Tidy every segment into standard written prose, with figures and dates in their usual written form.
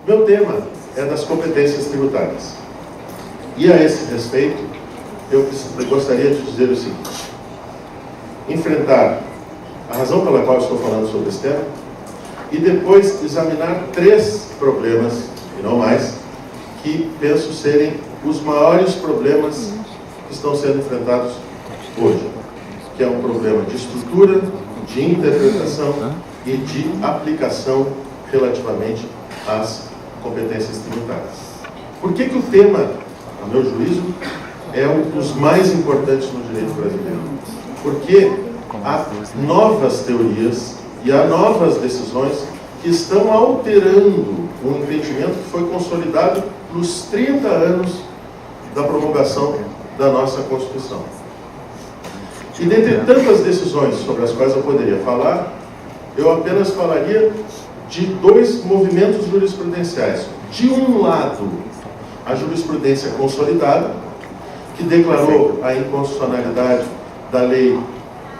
Meu tema é das competências tributárias. E a esse respeito, eu gostaria de dizer o seguinte: enfrentar a razão pela qual estou falando sobre esse tema e depois examinar 3 problemas, e não mais, que penso serem os maiores problemas que estão sendo enfrentados hoje, que é um problema de estrutura, de interpretação e de aplicação relativamente às competências tributárias. Por que o tema, a meu juízo, é um dos mais importantes no direito brasileiro? Porque há novas teorias e há novas decisões que estão alterando um entendimento que foi consolidado nos 30 anos da promulgação da nossa Constituição. E dentre tantas decisões sobre as quais eu poderia falar, eu apenas falaria de 2 movimentos jurisprudenciais. De um lado, a jurisprudência consolidada, que declarou a inconstitucionalidade da lei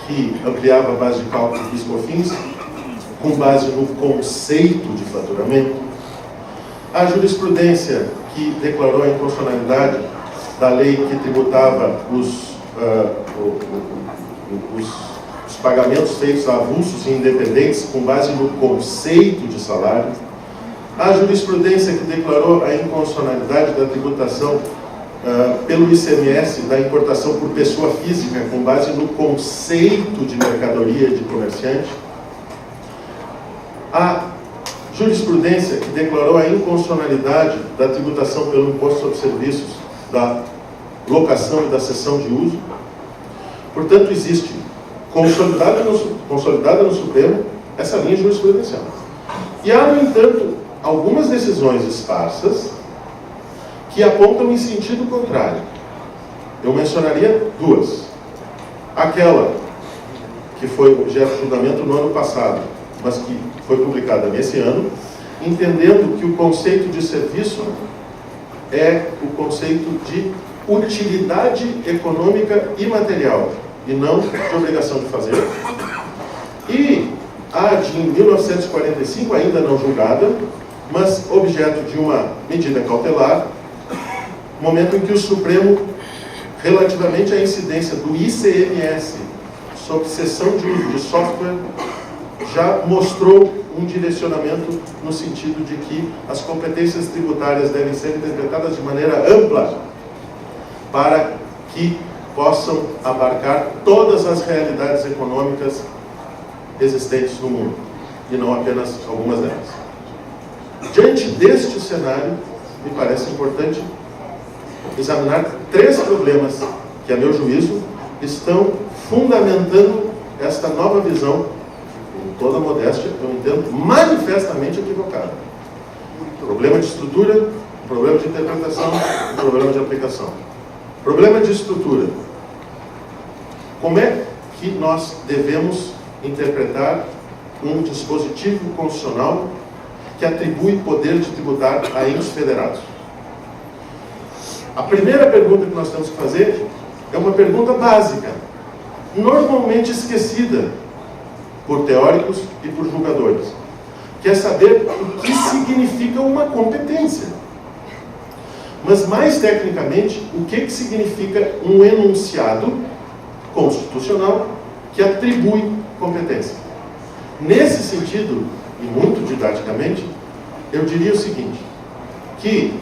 que ampliava a base de cálculo do PIS/COFINS, com base no conceito de faturamento. A jurisprudência que declarou a inconstitucionalidade da lei que tributava os pagamentos feitos a avulsos e independentes com base no conceito de salário. A jurisprudência que declarou a inconstitucionalidade da tributação pelo ICMS da importação por pessoa física com base no conceito de mercadoria de comerciante. A jurisprudência que declarou a inconstitucionalidade da tributação pelo imposto sobre serviços, da locação e da cessão de uso. Portanto, existe consolidada no Supremo essa linha jurisprudencial. E há, no entanto, algumas decisões esparsas que apontam em sentido contrário. Eu mencionaria 2. Aquela que foi objeto de julgamento no ano passado, mas que foi publicada nesse ano, entendendo que o conceito de serviço é o conceito de utilidade econômica imaterial e não de obrigação de fazer. E a de 1945, ainda não julgada, mas objeto de uma medida cautelar, momento em que o Supremo, relativamente à incidência do ICMS sobre cessão de uso de software, já mostrou um direcionamento no sentido de que as competências tributárias devem ser interpretadas de maneira ampla para que possam abarcar todas as realidades econômicas existentes no mundo, e não apenas algumas delas. Diante deste cenário, me parece importante examinar 3 problemas que, a meu juízo, estão fundamentando esta nova visão, com toda a modéstia, eu entendo, manifestamente equivocada. Problema de estrutura, problema de interpretação e problema de aplicação. Problema de estrutura. Como é que nós devemos interpretar um dispositivo constitucional que atribui poder de tributar a entes federados? A primeira pergunta que nós temos que fazer é uma pergunta básica, normalmente esquecida por teóricos e por julgadores, que é saber o que significa uma competência. Mas, mais tecnicamente, o que significa um enunciado constitucional que atribui competência? Nesse sentido, e muito didaticamente, eu diria o seguinte, que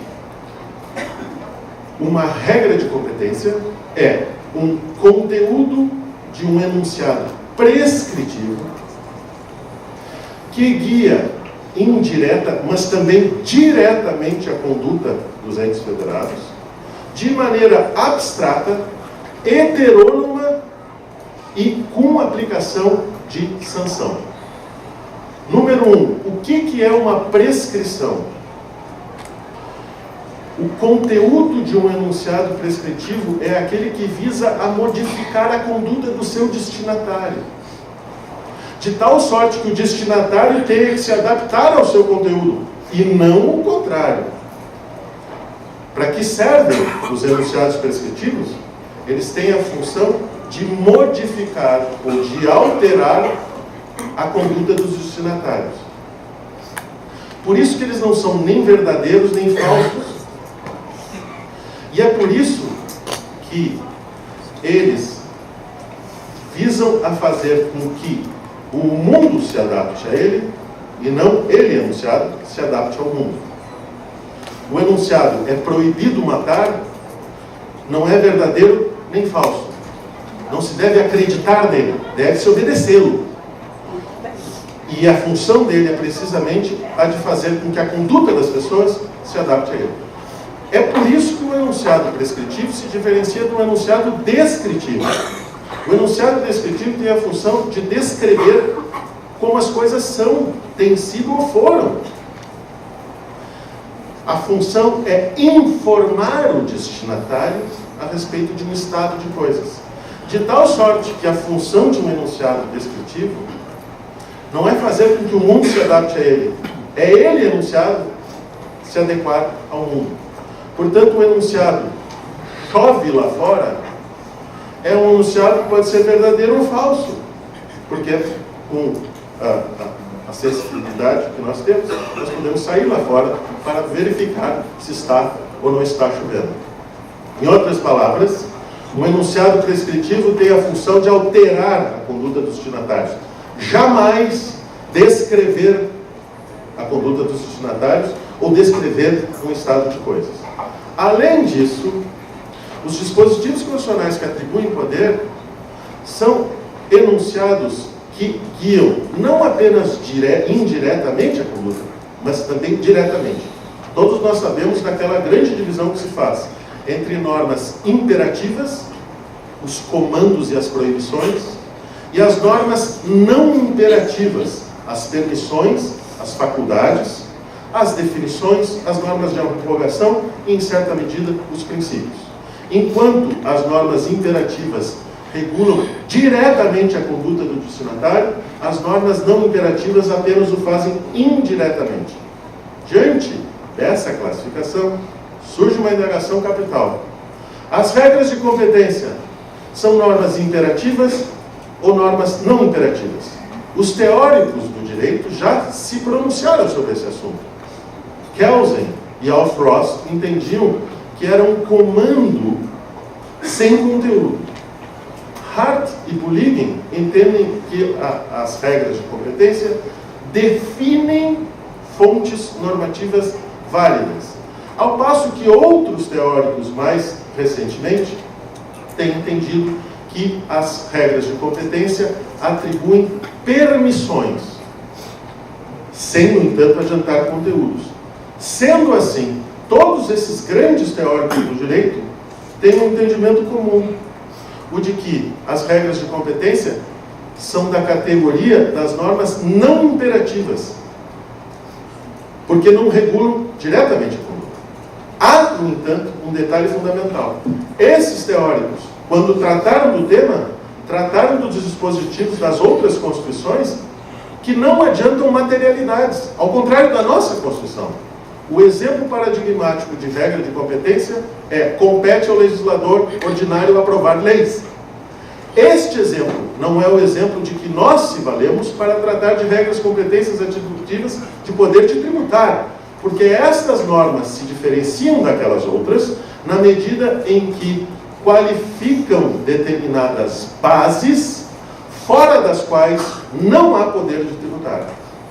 uma regra de competência é um conteúdo de um enunciado prescritivo que guia indireta, mas também diretamente a conduta dos entes federados, de maneira abstrata, heterônoma e com aplicação de sanção. Número 1, o que é uma prescrição? O conteúdo de um enunciado prescritivo é aquele que visa a modificar a conduta do seu destinatário, de tal sorte que o destinatário tenha que se adaptar ao seu conteúdo, e não o contrário. Para que servem os enunciados prescritivos? Eles têm a função de modificar ou de alterar a conduta dos destinatários. Por isso que eles não são nem verdadeiros nem falsos. E é por isso que eles visam a fazer com que o mundo se adapte a ele, e não ele, enunciado, se adapte ao mundo. O enunciado é proibido matar, não é verdadeiro nem falso. Não se deve acreditar nele, deve-se obedecê-lo. E a função dele é precisamente a de fazer com que a conduta das pessoas se adapte a ele. É por isso que o enunciado prescritivo se diferencia do enunciado descritivo. O enunciado descritivo tem a função de descrever como as coisas são, têm sido ou foram. A função é informar o destinatário a respeito de um estado de coisas. De tal sorte que a função de um enunciado descritivo não é fazer com que o mundo se adapte a ele. É ele, enunciado, se adequar ao mundo. Portanto, o enunciado chove lá fora é um enunciado que pode ser verdadeiro ou falso. Porque com a sensibilidade que nós temos, nós podemos sair lá fora para verificar se está ou não está chovendo. Em outras palavras, o enunciado prescritivo tem a função de alterar a conduta dos destinatários. Jamais descrever a conduta dos destinatários ou descrever um estado de coisas. Além disso, os dispositivos constitucionais que atribuem poder são enunciados que guiam não apenas indiretamente a conduta, mas também diretamente. Todos nós sabemos daquela grande divisão que se faz entre normas imperativas, os comandos e as proibições, e as normas não imperativas, as permissões, as faculdades, as definições, as normas de revogação e, em certa medida, os princípios. Enquanto as normas imperativas regulam diretamente a conduta do destinatário, as normas não imperativas apenas o fazem indiretamente. Diante dessa classificação, surge uma indagação capital. As regras de competência são normas imperativas ou normas não imperativas? Os teóricos do direito já se pronunciaram sobre esse assunto. Kelsen e Alf Ross entendiam que era um comando sem conteúdo. Hart e Bulligan entendem que as regras de competência definem fontes normativas válidas. Ao passo que outros teóricos, mais recentemente, têm entendido que as regras de competência atribuem permissões, sem, no entanto, adiantar conteúdos. Sendo assim, todos esses grandes teóricos do direito têm um entendimento comum, o de que as regras de competência são da categoria das normas não imperativas, porque não regulam diretamente a conduta. Há, no entanto, um detalhe fundamental. Esses teóricos, quando trataram do tema, trataram dos dispositivos das outras constituições que não adiantam materialidades, ao contrário da nossa Constituição. O exemplo paradigmático de regra de competência é: compete ao legislador ordinário aprovar leis. Este exemplo não é o exemplo de que nós se valemos para tratar de regras, competências atributivas de poder de tributar, porque estas normas se diferenciam daquelas outras na medida em que qualificam determinadas bases fora das quais não há poder de tributar.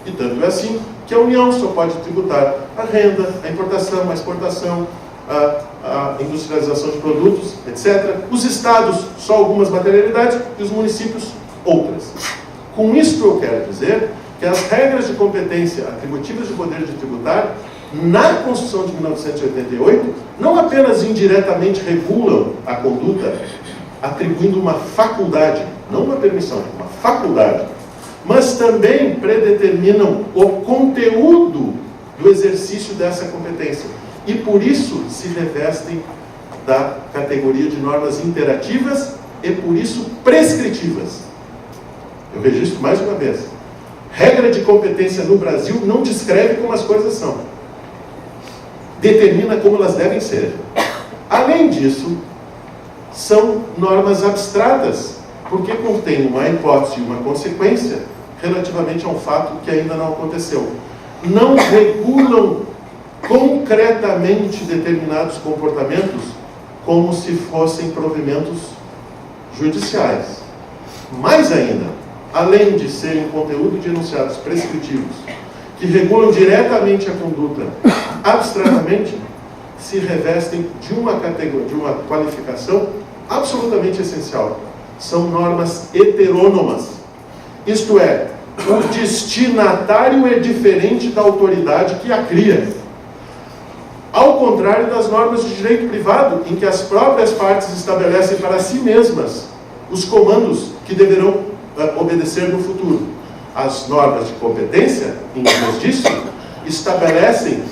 E tanto é assim que a União só pode tributar a renda, a importação, a exportação, a industrialização de produtos, etc. Os estados, só algumas materialidades, e os municípios, outras. Com isto eu quero dizer que as regras de competência atributivas de poder de tributar, na Constituição de 1988, não apenas indiretamente regulam a conduta, atribuindo uma faculdade, não uma permissão, uma faculdade, mas também predeterminam o conteúdo do exercício dessa competência. E por isso se revestem da categoria de normas imperativas e por isso prescritivas. Eu registro mais uma vez. Regra de competência no Brasil não descreve como as coisas são. Determina como elas devem ser. Além disso, são normas abstratas, porque contêm uma hipótese e uma consequência relativamente a um fato que ainda não aconteceu. não regulam concretamente determinados comportamentos como se fossem provimentos judiciais. Mais ainda, além de serem conteúdo de enunciados prescritivos que regulam diretamente a conduta abstratamente, se revestem de uma categoria, de uma qualificação absolutamente essencial. São normas heterônomas. Isto é, o destinatário é diferente da autoridade que a cria. Ao contrário das normas de direito privado, em que as próprias partes estabelecem para si mesmas os comandos que deverão obedecer no futuro. As normas de competência, em vez disso, estabelecem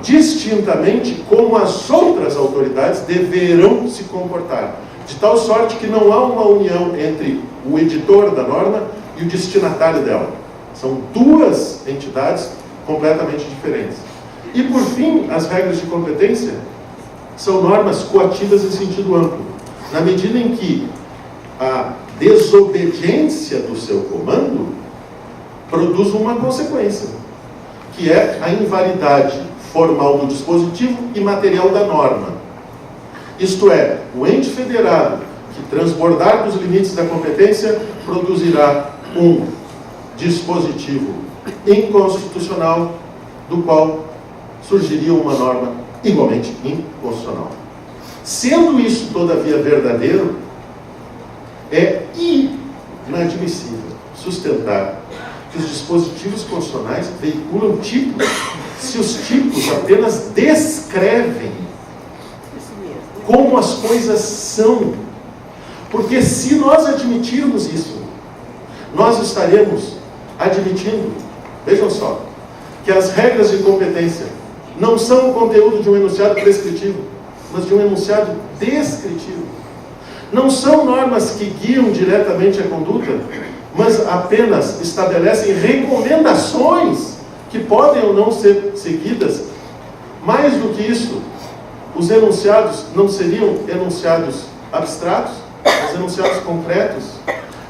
distintamente como as outras autoridades deverão se comportar, de tal sorte que não há uma união entre o editor da norma e o destinatário dela. São duas entidades completamente diferentes. E, por fim, as regras de competência são normas coativas em sentido amplo, na medida em que a desobediência do seu comando produz uma consequência, que é a invalidade formal do dispositivo e material da norma. Isto é, o ente federado que transbordar dos limites da competência produzirá um dispositivo inconstitucional, do qual surgiria uma norma igualmente inconstitucional. Sendo isso, todavia, verdadeiro, é inadmissível sustentar que os dispositivos constitucionais veiculam tipos, se os tipos apenas descrevem como as coisas são. Porque se nós admitirmos isso, nós estaremos admitindo, vejam só, que as regras de competência não são o conteúdo de um enunciado prescritivo, mas de um enunciado descritivo. Não são normas que guiam diretamente a conduta, mas apenas estabelecem recomendações que podem ou não ser seguidas. Mais do que isso, os enunciados não seriam enunciados abstratos, mas enunciados concretos.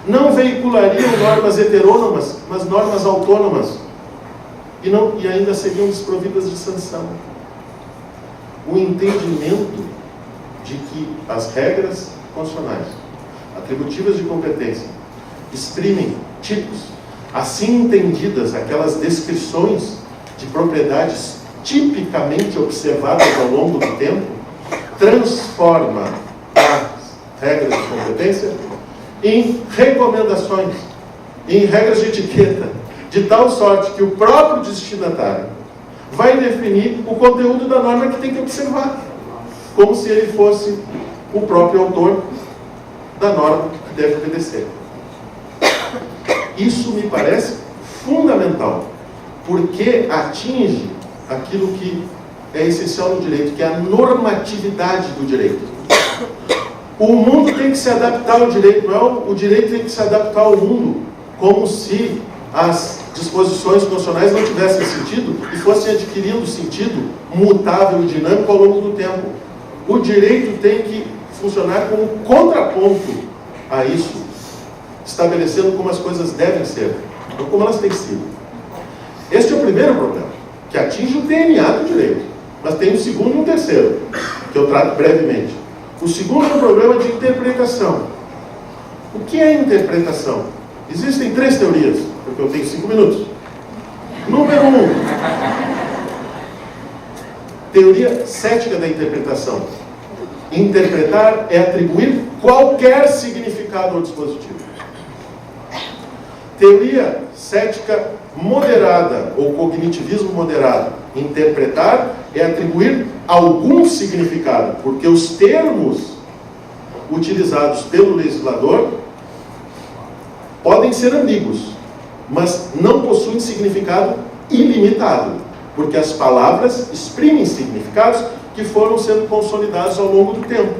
Não veiculariam normas heterônomas, mas normas autônomas. E ainda seriam desprovidas de sanção. O entendimento de que as regras constitucionais, atributivas de competência, exprimem tipos, assim entendidas, aquelas descrições de propriedades tipicamente observadas ao longo do tempo, transforma as regras de competência em recomendações, em regras de etiqueta, de tal sorte que o próprio destinatário vai definir o conteúdo da norma que tem que observar, como se ele fosse o próprio autor da norma que deve obedecer. Isso me parece fundamental, porque atinge aquilo que é essencial no direito, que é a normatividade do direito. O mundo tem que se adaptar ao direito, não é o direito tem que se adaptar ao mundo, como se as disposições constitucionais não tivessem sentido e fossem adquirindo sentido mutável e dinâmico ao longo do tempo. O direito tem que funcionar como contraponto a isso, estabelecendo como as coisas devem ser, não como elas têm sido. Este é o primeiro problema, que atinge o DNA do direito. Mas tem um segundo e um terceiro, que eu trato brevemente. O segundo é um problema de interpretação. O que é interpretação? Existem 3 teorias, porque eu tenho 5 minutos. Número 1. Teoria cética da interpretação. Interpretar é atribuir qualquer significado ao dispositivo. Teoria cética moderada, ou cognitivismo moderado. Interpretar é atribuir algum significado, porque os termos utilizados pelo legislador podem ser ambíguos, mas não possuem significado ilimitado, porque as palavras exprimem significados que foram sendo consolidados ao longo do tempo.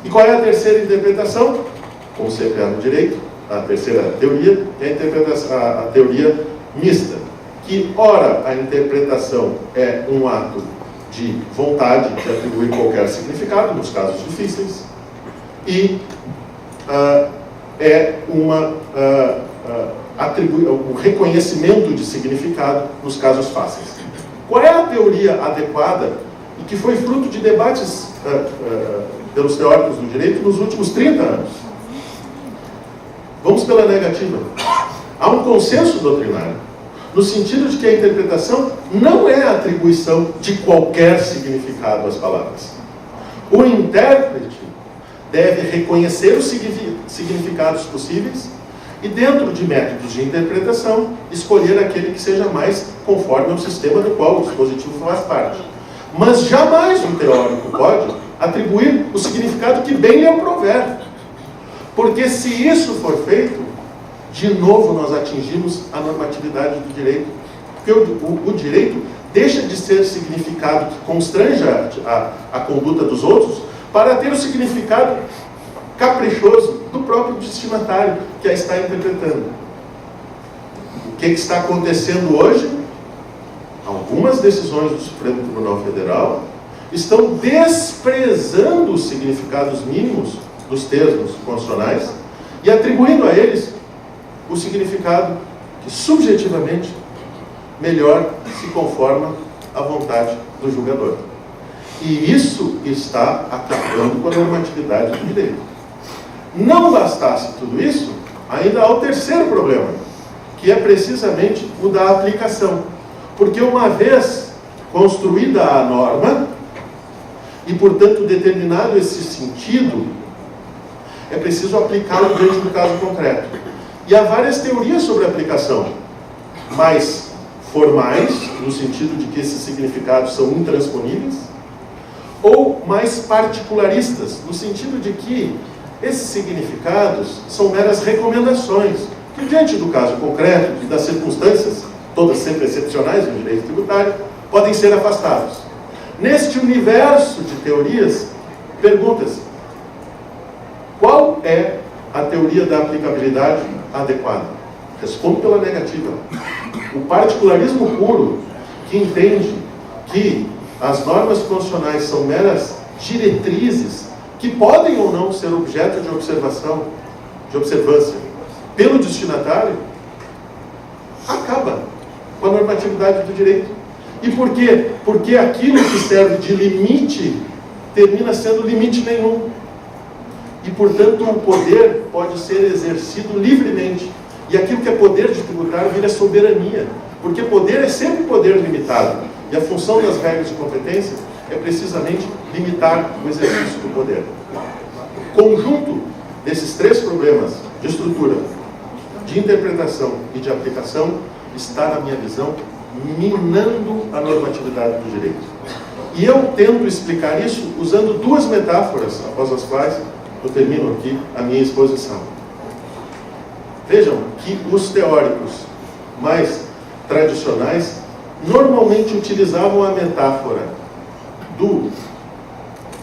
E qual é a terceira interpretação? Como sempre é no direito, a terceira teoria é a teoria mista, que ora a interpretação é um ato de vontade de atribuir qualquer significado, nos casos difíceis, e é uma o reconhecimento de significado nos casos fáceis. Qual é a teoria adequada e que foi fruto de debates pelos teóricos do direito nos últimos 30 anos? Vamos pela negativa. Há um consenso doutrinário no sentido de que a interpretação não é a atribuição de qualquer significado às palavras. O intérprete deve reconhecer os significados possíveis e, dentro de métodos de interpretação, escolher aquele que seja mais conforme ao sistema do qual o dispositivo faz parte. Mas jamais um teórico pode atribuir o significado que bem lhe aprouver. Porque se isso for feito, de novo nós atingimos a normatividade do direito. Porque o direito deixa de ser significado que constrange a conduta dos outros para ter o significado caprichoso do próprio destinatário que a está interpretando. O que está acontecendo hoje? Algumas decisões do Supremo Tribunal Federal estão desprezando os significados mínimos dos termos constitucionais e atribuindo a eles o significado que subjetivamente melhor se conforma à vontade do julgador. E isso está acabando com a normatividade do direito. Não bastasse tudo isso, ainda há o terceiro problema, que é precisamente o da aplicação. Porque uma vez construída a norma, e portanto determinado esse sentido, é preciso aplicá-lo diante do caso concreto. E há várias teorias sobre a aplicação, mais formais, no sentido de que esses significados são intransponíveis, ou mais particularistas, no sentido de que esses significados são meras recomendações, que diante do caso concreto e das circunstâncias, todas sempre excepcionais no direito tributário, podem ser afastados. Neste universo de teorias, pergunta-se: qual é a teoria da aplicabilidade adequada? Respondo pela negativa. O particularismo puro, que entende que as normas constitucionais são meras diretrizes que podem ou não ser objeto de observação, de observância pelo destinatário, acaba com a normatividade do direito. E por quê? Porque aquilo que serve de limite termina sendo limite nenhum. E, portanto, o poder pode ser exercido livremente. E aquilo que é poder de tributar vira soberania. Porque poder é sempre poder limitado. E a função das regras de competência é precisamente limitar o exercício do poder. O conjunto desses três problemas de estrutura, de interpretação e de aplicação está, na minha visão, minando a normatividade do direito. E eu tento explicar isso usando duas metáforas, após as quais eu termino aqui a minha exposição. Vejam que os teóricos mais tradicionais normalmente utilizavam a metáfora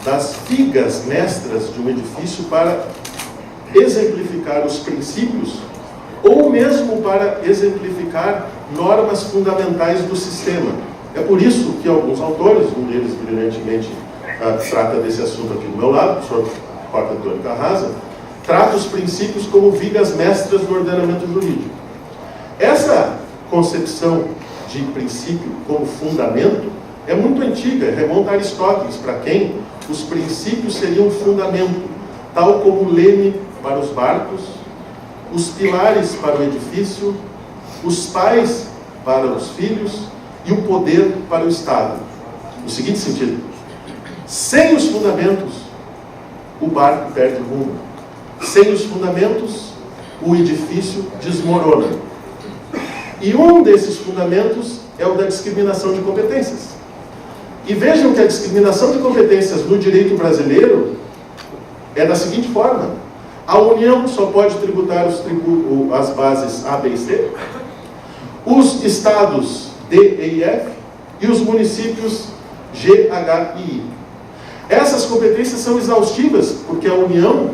das figas mestras de um edifício para exemplificar os princípios ou mesmo para exemplificar normas fundamentais do sistema. É por isso que alguns autores, um deles brilhantemente trata desse assunto aqui do meu lado, o professor Jorge Antônio Carrasa, trata os princípios como vigas mestras do ordenamento jurídico. Essa concepção de princípio como fundamento é muito antiga, remonta a Aristóteles, para quem os princípios seriam um fundamento, tal como o leme para os barcos, os pilares para o edifício, os pais para os filhos e o poder para o Estado. No seguinte sentido: sem os fundamentos, o barco perde o rumo. Sem os fundamentos, o edifício desmorona. E um desses fundamentos é o da discriminação de competências. E vejam que a discriminação de competências no direito brasileiro é da seguinte forma: a União só pode tributar as bases A, B e C, os estados D, E e F e os municípios G, H e I. Essas competências são exaustivas, porque a União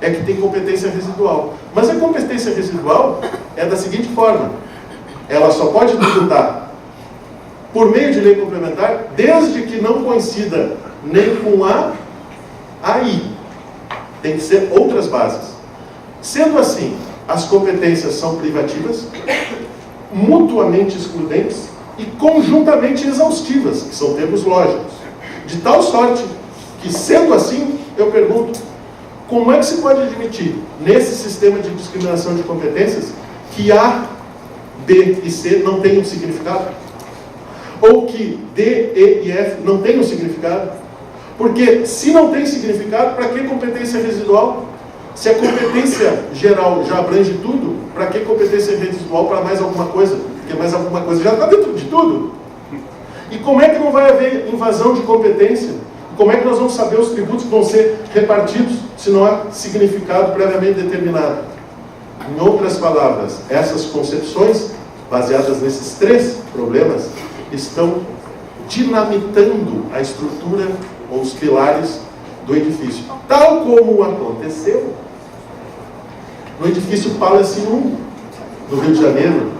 é que tem competência residual. Mas a competência residual é da seguinte forma: ela só pode tributar por meio de lei complementar, desde que não coincida nem com A, I. Tem que ser outras bases. Sendo assim, as competências são privativas, mutuamente excludentes e conjuntamente exaustivas, que são termos lógicos. De tal sorte que, sendo assim, eu pergunto, como é que se pode admitir, nesse sistema de discriminação de competências, que A, B e C não tenham significado? Ou que D, E e F não tenham significado? Porque, se não tem significado, para que competência residual? Se a competência geral já abrange tudo, para que competência residual para mais alguma coisa? Porque mais alguma coisa já está dentro de tudo. E como é que não vai haver invasão de competência? Como é que nós vamos saber os tributos que vão ser repartidos se não há significado previamente determinado? Em outras palavras, essas concepções, baseadas nesses três problemas, estão dinamitando a estrutura ou os pilares do edifício. Tal como aconteceu no edifício Palace 1, no Rio de Janeiro,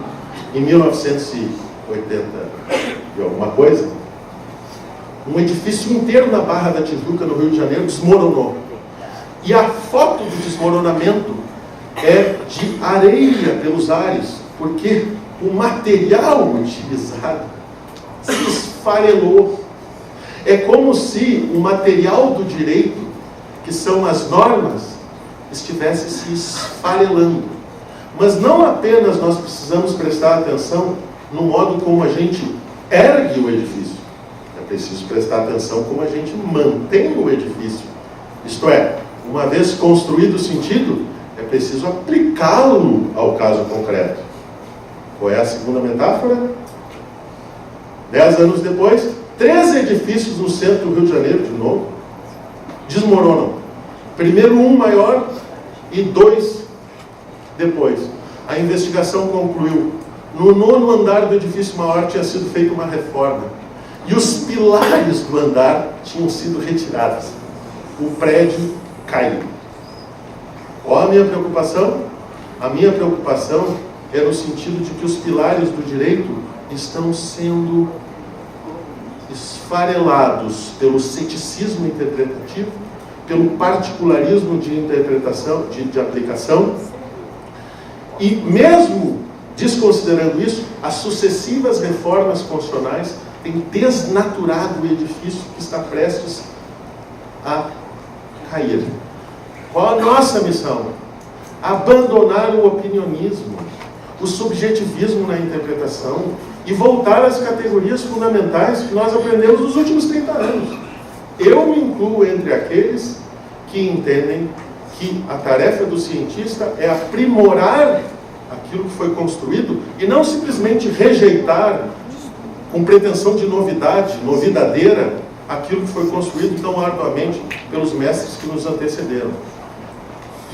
em 1980 e alguma coisa. Um edifício inteiro na Barra da Tijuca, no Rio de Janeiro, desmoronou. E a foto do desmoronamento é de areia pelos ares, porque o material utilizado se esfarelou. É como se o material do direito, que são as normas, estivesse se esfarelando. Mas não apenas nós precisamos prestar atenção no modo como a gente ergue o edifício. É preciso prestar atenção como a gente mantém o edifício. Isto é, uma vez construído o sentido, é preciso aplicá-lo ao caso concreto. Qual é a segunda metáfora? 10 anos depois, 3 edifícios no centro do Rio de Janeiro, de novo, desmoronam. Primeiro um maior e 2 depois. A investigação concluiu. No 9º andar do edifício maior tinha sido feita uma reforma. E os pilares do andar tinham sido retirados. O prédio caiu. Qual a minha preocupação? A minha preocupação é no sentido de que os pilares do direito estão sendo esfarelados pelo ceticismo interpretativo, pelo particularismo de interpretação, de aplicação, e mesmo desconsiderando isso, as sucessivas reformas constitucionais têm desnaturado o edifício que está prestes a cair. Qual a nossa missão? Abandonar o opinionismo, o subjetivismo na interpretação e voltar às categorias fundamentais que nós aprendemos nos últimos 30 anos. Eu me incluo entre aqueles que entendem que a tarefa do cientista é aprimorar aquilo que foi construído e não simplesmente rejeitar com pretensão de novidade, novidadeira, aquilo que foi construído tão arduamente pelos mestres que nos antecederam.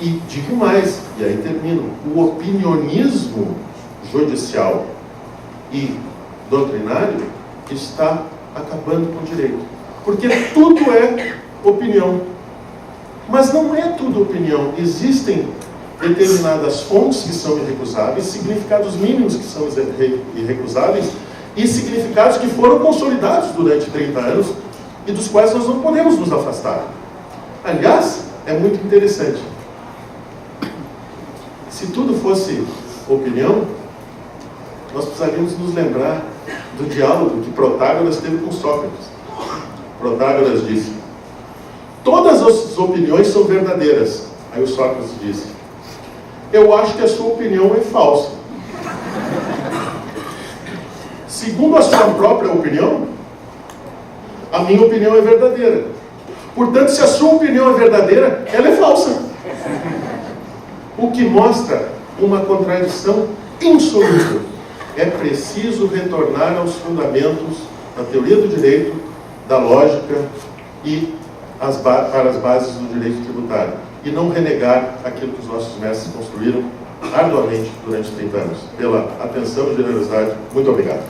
E digo mais, e aí termino, o opinionismo judicial e doutrinário está acabando com o direito. Porque tudo é opinião. Mas não é tudo opinião. Existem determinadas fontes que são irrecusáveis, significados mínimos que são irrecusáveis e significados que foram consolidados durante 30 anos e dos quais nós não podemos nos afastar. Aliás, é muito interessante. Se tudo fosse opinião, nós precisaríamos nos lembrar do diálogo que Protágoras teve com Sócrates. Protágoras disse: todas as opiniões são verdadeiras. Aí o Sócrates disse: eu acho que a sua opinião é falsa. Segundo a sua própria opinião, a minha opinião é verdadeira. Portanto, se a sua opinião é verdadeira, ela é falsa. O que mostra uma contradição insolúvel. É preciso retornar aos fundamentos da teoria do direito, da lógica e para as bases do direito tributário. E não renegar aquilo que os nossos mestres construíram arduamente durante 30 anos. Pela atenção e generosidade, muito obrigado.